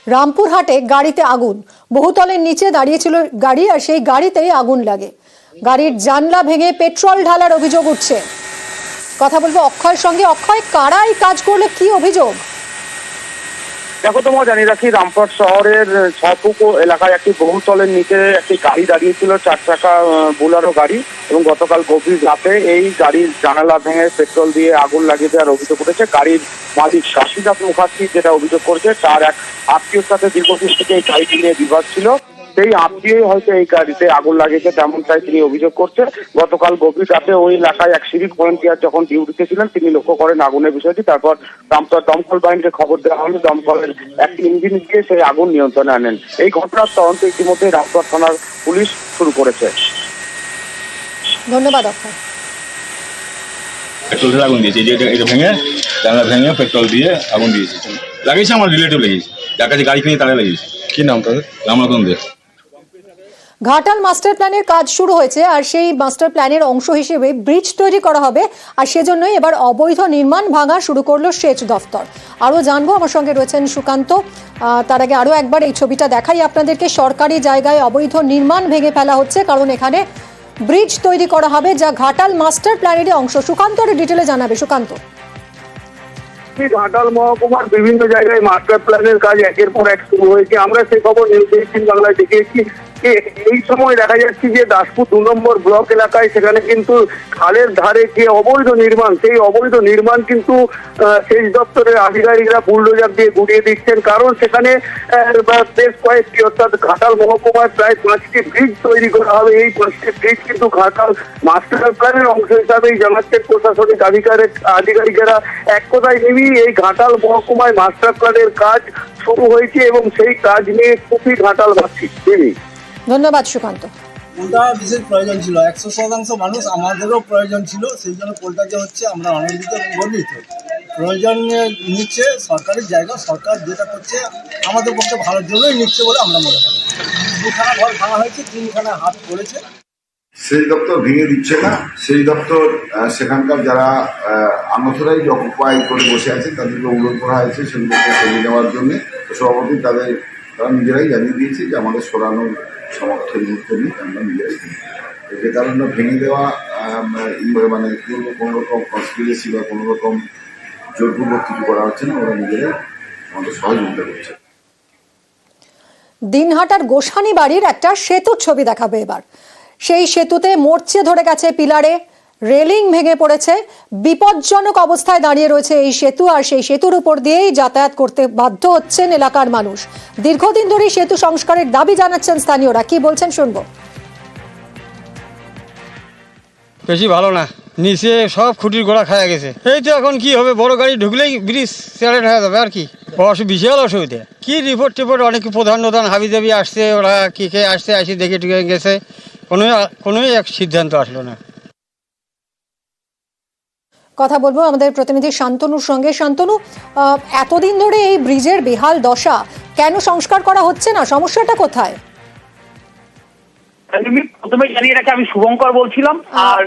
রামপুরহাটে গাড়িতে আগুন, বহুতলের নিচে দাঁড়িয়েছিল গাড়ি আর সেই গাড়িতেই আগুন লাগে। গাড়ির জানলা ভেঙে পেট্রোল ঢালার অভিযোগ উঠছে। কথা বলবো অক্ষয়ের সঙ্গে। অক্ষয়, কারাই কাজ করলো, কি অভিযোগ? দেখো, তোমার জানিয়ে রাখি, রামপুরহাট শহরের ছপুকো এলাকায় একটি বহুতলের নিচে একটি গাড়ি দাঁড়িয়েছিল, 4 চাকা বোলারো গাড়ি, এবং গতকাল গভীর রাতে এই গাড়ির জানালা ভেঙে পেট্রোল দিয়ে আগুন লাগিয়ে দেওয়ার অভিযোগ উঠেছে। গাড়ির মালিক শশীনাথ মুখার্জি যেটা অভিযোগ করেছে, তার এক আত্মীয়র সাথে দীর্ঘদিন থেকে এই গাড়িটি নিয়ে বিবাদ ছিল। সেই আত্মীয়ই হয়তো এই গাড়িতে আগুন লাগিয়েছে, তেমনটাই তিনি অভিযোগ করছে। গতকাল গভীর রাতে ওই এলাকায় এক সিভিক ভলেন্টিয়ার যখন ডিউটিতে ছিলেন, তিনি লক্ষ্য করেন আগুনের বিষয়টি। তারপর রামপুরহাট দমকল বাহিনীকে খবর দেওয়া হলে দমকলের একটি ইঞ্জিন দিয়ে সেই আগুন নিয়ন্ত্রণে আনেন। এই ঘটনার তদন্ত ইতিমধ্যে রামপুরহাট থানার পুলিশ শুরু করেছে। ধন্যবাদ অক্ষয়। পেট্রোল দিয়ে আগুন দিয়েছে, এটা ভেঙে জানলা ভেঙে পেট্রোল দিয়ে আগুন দিয়েছে। লাগিয়েছে আমার রিলেটিভ, লাগিয়েছে, যার কাছে গাড়ি কিনে তারা লাগিয়েছে। কি নাম তাদের? রামরতন দে। ঘাটাল মাস্টার প্ল্যানের কাজ শুরু হয়েছে আর সেই মাস্টার প্ল্যানের অংশ হিসেবে ব্রিজ তৈরি করা হবে, আর সেজন্যই এবার অবৈধ নির্মাণ ভাঙা শুরু করলো সেচ দফতর। আরও জানবো, আমার সঙ্গে রয়েছেন সুকান্ত। তার আগে আরও একবার এই ছবিটা দেখাই আপনাদেরকে। সরকারি জায়গায় অবৈধ নির্মাণ ভেঙে ফেলা হচ্ছে, কারণ এখানে ব্রিজ তৈরি করা হবে, যা ঘাটাল মাস্টার প্ল্যানেরই অংশ। সুকান্ত ডিটেলে জানাবে। সুকান্ত, ঘাটাল মহকুমার বিভিন্ন জায়গায় মাস্টার প্ল্যানের কাজ একের পর এক শুরু হয়েছে। আমরা সেই খবর নিউজ 18 বাংলায় দেখেছি। এই সময় দেখা যাচ্ছে যে দাসপুর 2 নম্বর ব্লক এলাকায় সেখানে কিন্তু খালের ধারে যে অবৈধ নির্মাণ, সেই অবৈধ নির্মাণ কিন্তু সেচ দপ্তরের আধিকারিকরা বুলডোজার দিয়ে গুড়িয়ে দিচ্ছেন। কারণ সেখানে বেশ কয়েকটি, অর্থাৎ ঘাটাল মহকুমার প্রায় 5টি ব্রিজ তৈরি করা হবে। এই 5টি ব্রিজ কিন্তু ঘাটাল মাস্টার প্ল্যানের অংশ হিসাবেই জানাচ্ছেন প্রশাসনিক আধিকারিকেরা। এক কথায় নিবি, এই ঘাটাল মহকুমায় মাস্টার প্ল্যানের কাজ শুরু হয়েছে এবং সেই কাজ নিয়ে খুবই ঘাটালবাসী। ধন্যবাদ সুকান্ত। পোলটা বিশেষ প্রয়োজন ছিল, 100% মানুষ, আমাদেরও প্রয়োজন ছিল। সেই জন্য পোলটা যে হচ্ছে আমরা আনন্দিত এবং গর্বিত। প্রয়োজন নিচ্ছে সরকারি জায়গা, সরকার যেটা করছে আমাদের পক্ষে ভালোর জন্যই নিচ্ছে বলে আমরা মনে করি। 2খানা ঘর ভাঙা হয়েছে, 3খানা হাত পড়েছে। সেই দপ্তর ভেঙে দিচ্ছে না। সেই দপ্তর সেখানকার যারা আনঅথরাইজড অকুপাই করে বসে আছে তাদেরকে অনুরোধ করা হয়েছে সেগুলোকে সরিয়ে নেওয়ার জন্য। সভাপতি তারা নিজেরাই জানিয়ে দিয়েছে যে আমাদের সরানোর সমর্থন মুহূর্তে নেই, আমরা নিজেরাই যে কারণে ভেঙে দেওয়া মানে কোনো রকম কনস্পিরেসি বা কোনো রকম জোরপূর্বক কিছু করা হচ্ছে না। ওরা নিজেরাই আমাদের সহযোগিতা করছে। দিনহাটার গোসানি বাড়ির একটা সেতুর ছবি দেখাবে এবার। সেই সেতুতে মরচে ধরে গেছে পিলারে, রেলিং ভেঙে পড়েছে, বিপজ্জনক অবস্থায় দাঁড়িয়ে রয়েছে এই সেতু, আর সেই সেতুর উপর দিয়েই যাতায়াত করতে বাধ্য হচ্ছেন এলাকার মানুষ। দীর্ঘদিন ধরেই সেতু সংস্কারের দাবি জানাচ্ছেন স্থানীয়রা। কি বলছেন শুনবো। বেশি ভালো না, নিচে সব খুঁটির গোড়া খাওয়া গেছে। এই তো এখন কি হবে, বড় গাড়ি ঢুকলেই ব্রিজ স্যারেট হয়ে যাবে আর কি। বিশাল অসুবিধা। কি রিপোর্ট অনেক প্রধান হাবি জাবি আসছে, ওরা কি খেয়ে আসছে, আসি দেখে টুকে গেছে, কোনোই এক সিদ্ধান্ত আসলো না। কথা বলবো আমাদের প্রতিনিধি শান্তনুর সঙ্গে। শান্তনু, এতদিন ধরে এই ব্রিজের বেহাল দশা, কেন সংস্কার করা হচ্ছে না? সমস্যাটা কোথায়? প্রথমে জানিয়ে রাখি, আমি শুভঙ্কর বলছিলাম। আর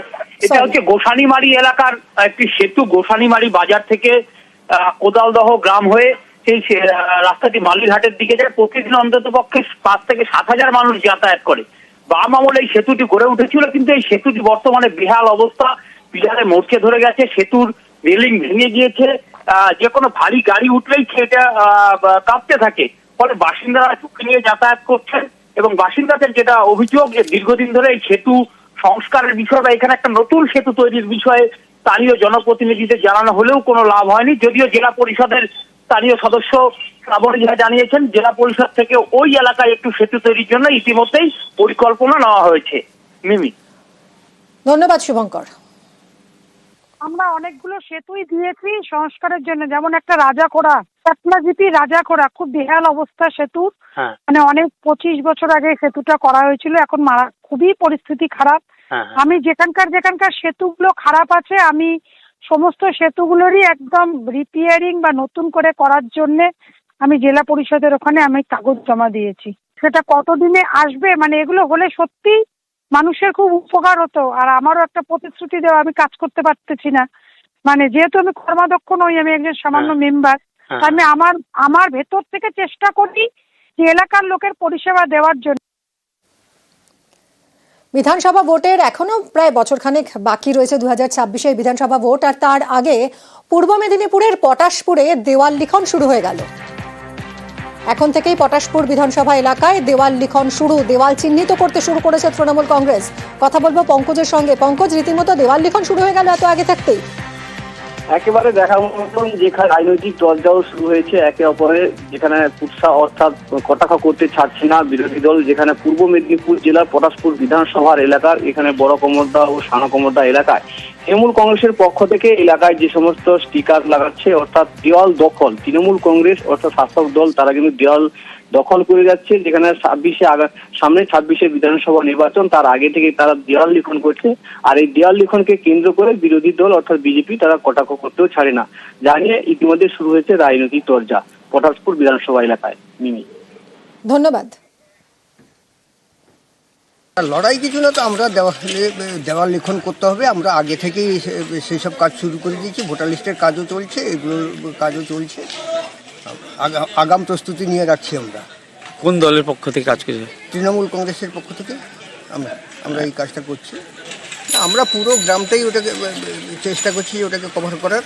এটা হচ্ছে গোসানিমারি এলাকার একটি সেতু। গোসানিমারি বাজার থেকে কোদালদহ গ্রাম হয়ে সেই রাস্তাটি মালিরহাটের দিকে যায়। প্রতিদিন অন্তত পক্ষে 5 থেকে 7,000 মানুষ যাতায়াত করে। বাম আমলে এই সেতুটি গড়ে উঠেছিল, কিন্তু এই সেতুটি বর্তমানে বেহাল অবস্থা। পিলারে মরচে ধরে গেছে, সেতুর রেলিং ভেঙে গিয়েছে। যে কোনো ভারী গাড়ি উঠলেই সেটা কাঁপতে থাকে, ফলে বাসিন্দারা ঝুঁকি নিয়ে যাতায়াত করছেন। এবং বাসিন্দাদের যেটা অভিযোগ, যে দীর্ঘদিন ধরে এই সেতু সংস্কারের বিষয়টা, এখানে একটা নতুন সেতু তৈরির বিষয়ে স্থানীয় জনপ্রতিনিধিদের জানানো হলেও কোনো লাভ হয়নি। যদিও জেলা পরিষদের স্থানীয় সদস্য শ্রাবণী ঝা জানিয়েছেন, জেলা পরিষদ থেকে ওই এলাকায় একটু সেতু তৈরির জন্য ইতিমধ্যেই পরিকল্পনা নেওয়া হয়েছে। মিমি, ধন্যবাদ শুভঙ্কর। আমরা অনেকগুলো সেতুই দিয়েছি সংস্কারের জন্য, যেমন একটা রাজাকোড়া, পাটনাজিপি রাজাকোড়া, খুব বেহাল অবস্থা সেতুর। মানে অনেক 25 বছর আগে সেতুটা করা হয়েছিল, এখন খুবই পরিস্থিতি খারাপ। আমি যেখানকার সেতুগুলো খারাপ আছে, আমি সমস্ত সেতুগুলোরই একদম রিপেয়ারিং বা নতুন করে করার জন্য আমি জেলা পরিষদের ওখানে আমি কাগজ জমা দিয়েছি। সেটা কতদিনে আসবে, মানে এগুলো হলে সত্যি মানুষের খুব উপকার হতো। আর আমারও একটা প্রতিশ্রুতি দেওয়া, আমি কাজ করতে পারতেছি না, মানে যেহেতু আমি কর্মাধ্যক্ষ নই, আমি একজন সামান্য মেম্বার। আমি আমার ভেতর থেকে চেষ্টা করি যে এলাকার লোকের পরিষেবা দেওয়ার জন্য। বিধানসভা ভোটের এখনো প্রায় বছরখানেক বাকি রয়েছে 2026-এর বিধানসভা ভোট, আর তার আগে পূর্ব মেদিনীপুরের পটাশপুরে দেওয়াল লিখন শুরু হয়ে গেল। এখন থেকেই পটাশপুর বিধানসভা এলাকায় দেওয়াল লিখন শুরু, দেওয়াল চিহ্নিত করতে শুরু করেছে তৃণমূল কংগ্রেস। কথা বলবো পঙ্কজের সঙ্গে। পঙ্কজ, রীতিমতো দেওয়াল লিখন শুরু হয়ে গেল এত আগে থাকতেই। একেবারে দেখার মতন যেখানে রাজনৈতিক চর্চাও শুরু হয়েছে একে অপরের, যেখানে কুৎসা অর্থাৎ কটাক্ষ করতে ছাড়ছে না বিরোধী দল। যেখানে পূর্ব মেদিনীপুর জেলার পটাশপুর বিধানসভার এলাকার এখানে বড় কমরদা ও সানা কমরদা এলাকায় তৃণমূল কংগ্রেসের পক্ষ থেকে এলাকায় যে সমস্ত স্টিকার লাগাচ্ছে, অর্থাৎ দেওয়াল দখল, তৃণমূল কংগ্রেস অর্থাৎ শাসক দল তারা কিন্তু দেওয়াল দখল করে যাচ্ছে। যেখানে সামনে 26-এ বিধানসভা নির্বাচন, তার আগে থেকে তারা দেওয়াল লিখন করছে। আর এই দেওয়াল লিখনকে কেন্দ্র করে বিরোধী দল অর্থাৎ বিজেপি তারা কটাক্ষ করতেও ছাড়ে না। জানিয়ে ইতিমধ্যে শুরু হয়েছে রাজনৈতিক চর্চা পটাশপুর বিধানসভা এলাকায়। মিমি, ধন্যবাদ। লড়াই কিছু না, তো আমরা দেওয়াল লিখন করতে হবে। আমরা আগে থেকেই সেই সব কাজ শুরু করে দিয়েছি। ভোটার লিস্টের কাজও চলছে, এগুলোর কাজও চলছে। আগাম প্রস্তুতি নিয়ে রাখছি আমরা। কোন দলের পক্ষ থেকে কাজ করছে? তৃণমূল কংগ্রেসের পক্ষ থেকে আমরা এই কাজটা করছি। আমরা পুরো গ্রামটাই ওটাকে চেষ্টা করছি ওটাকে কভার করার।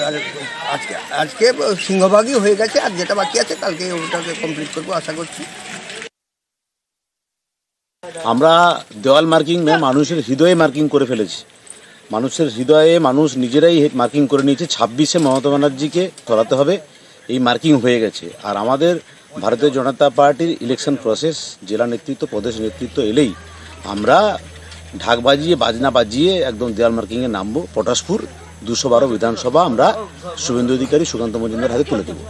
আর আজকে সিংহভাগই হয়ে গেছে, আর যেটা বাকি আছে কালকে ওটাকে কমপ্লিট করবো আশা করছি। আমরা দেওয়াল মার্কিং মানুষের হৃদয়ে মার্কিং করে ফেলেছি। মানুষের হৃদয়ে মানুষ নিজেরাই মার্কিং করে নিয়েছে। 26-এ মমতা ব্যানার্জিকে সরাতে হবে, এই মার্কিং হয়ে গেছে। আর আমাদের ভারতীয় জনতা পার্টির ইলেকশন প্রসেস, জেলা নেতৃত্ব প্রদেশ নেতৃত্ব এলেই আমরা ঢাক বাজিয়ে বাজনা বাজিয়ে একদম দেওয়াল মার্কিংয়ে নামবো। পটাশপুর 212 বিধানসভা আমরা শুভেন্দু অধিকারী, সুকান্ত মজুমদার হাতে তুলে দেবো।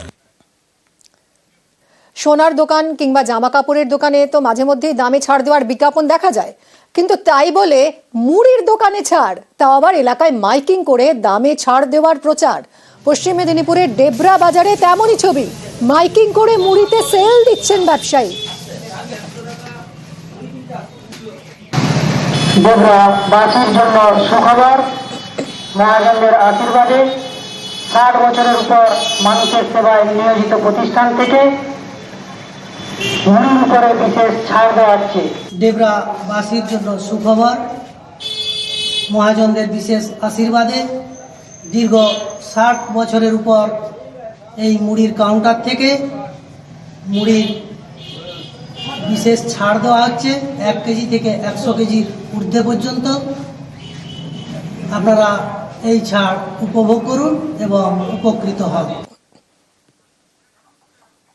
সোনার দোকান কিংবা জামা কাপড়ের দোকানে তো মাঝে মধ্যেই দামে ছাড় দেওয়ার বিজ্ঞাপন দেখা যায়, কিন্তু তাই বলে মুড়ির দোকানে ছাড়, তাও আবার এলাকায় মাইকিং করে দামে ছাড় দেওয়ার প্রচার। পশ্চিম মেদিনীপুরের ডেবরা বাজারে তেমনই ছবি, মাইকিং করে মুড়িতে সেল দিচ্ছেন ব্যবসায়ী। দেশবাসীর জন্য সুখবর, মহাজনদের আশীর্বাদে 60 বছরের উপর মানুষের সেবায় নিয়োজিত প্রতিষ্ঠান থেকে মুড়ির উপরে বিশেষ ছাড় দেওয়া হচ্ছে। ডেবরাবাসীর জন্য সুখবর, মহাজনদের বিশেষ আশীর্বাদে দীর্ঘ 60 বছরের উপর এই মুড়ির কাউন্টার থেকে মুড়ির বিশেষ ছাড় দেওয়া হচ্ছে 1 কেজি থেকে 100 কেজির ঊর্ধ্বে পর্যন্ত। আপনারা এই ছাড় উপভোগ করুন এবং উপকৃত হন।